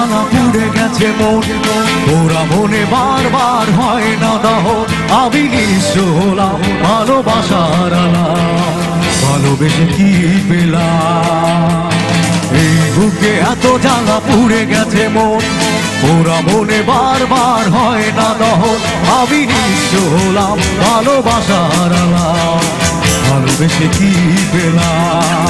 জ্বালা পুড়ে গেছে মন, ওরা মনে বারবার হয় না দহন। আমি নিঃস্ব হলাম ভালোবাসার আলাপ, ভালোবেসে কি পেলাম? এই বুকে এত জ্বালা পুড়ে গেছে মন, ওরা মনে বারবার হয় না দহন। আমি নিঃস্ব হলাম ভালোবাসার আলাপ, ভালোবেসে কি পেলাম?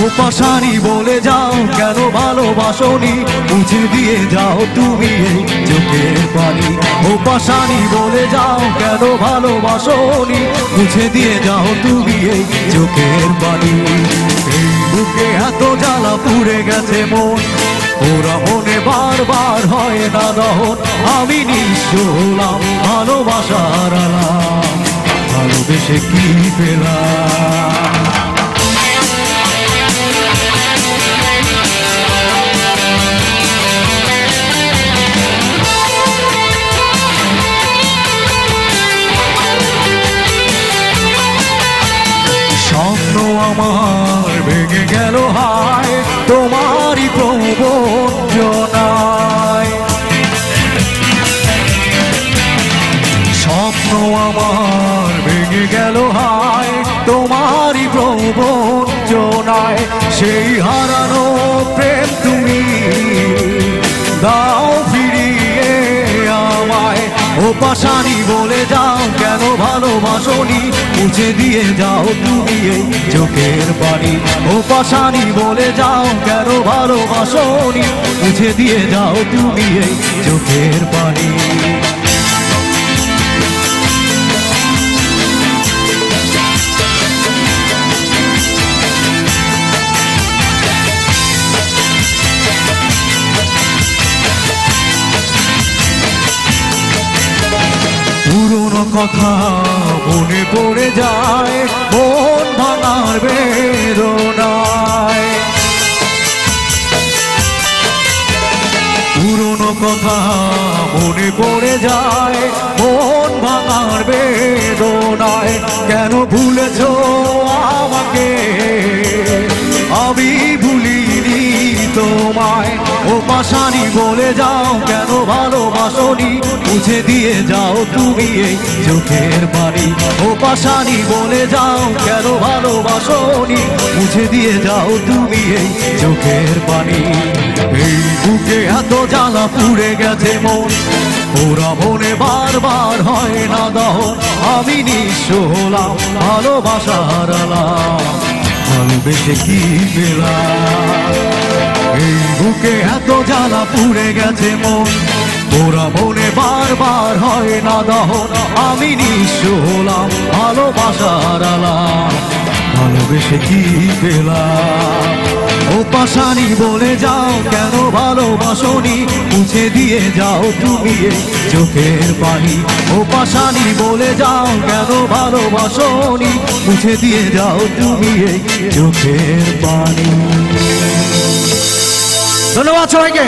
ও পাশানি বলে যাও কেন ভালোবাসনি, মুছে দিয়ে যাও তুমি এই চোখের পানি। ও পাশানি বলে যাও কেন ভালোবাসনি, মুছে দিয়ে যাও তুমি এই চোখের পানি। এই বুকে এত জ্বালা পুড়ে গেছে মন, ওরা মনে বারবার হয় না দহন। আমি নিঃস্ব হলাম ভালোবাসার আলাপ, ভালোবেসে কি পেলাম? স্বপ্ন আমার ভেঙে গেল হায় তোমারই প্রবঞ্চনায়, স্বপ্ন আমার ভেঙে গেল হায় তোমারই প্রবঞ্চনায়। সেই হারানো প্রেম তুমি দাও ফিরিয়ে আমায়। ও পাশানি বলে যাও কেন ভালোবাসনি, মুছে দিয়ে যাও তুমি এই চোখের পানি। ও পাশানি বলে যাও কেন ভালোবাসনি, মুছে দিয়ে যাও তুমি এই চোখের পানি। পুরনো কথা মনে পড়ে যায় মন ভাঙার বেদনায়, পুরনো কথা মনে পড়ে যায় মন ভাঙার বেদনায়। কেন ভুলেছ আমাকে, আমি ভুলিনি তোমায়। ও পাশানি বলে যাও কেন ভালোবাসনি, মুছে দিয়ে যাও তুমি এই চোখের পানি। ও পাশানি বলে যাও কেন ভালোবাসনি, মুছে দিয়ে যাও তুমি এই চোখের পানি। এই বুকে এত জ্বালা পুড়ে গেছে মন, ওরা মনে বারবার হয় না দহন। আমি নিঃস্ব হলাম ভালোবাসার আলাপ, ভালোবেসে কি পেলাম? এই বুকে এত জ্বালা পুড়ে গেছে মন, ওরা মনে বারবার হয় না দহন। আমি নিঃস্ব হলাম ভালোবাসার আলাপ, ভালোবেসে কি পেলাম? ও পাশানি বলে যাও কেন ভালোবাসনি, মুছে দিয়ে যাও তুমি এই চোখের পানি। ও পাশানি বলে যাও কেন ভালোবাসনি, মুছে দিয়ে যাও তুমি এই চোখের পানি। ধন্যবাদ সবাইকে।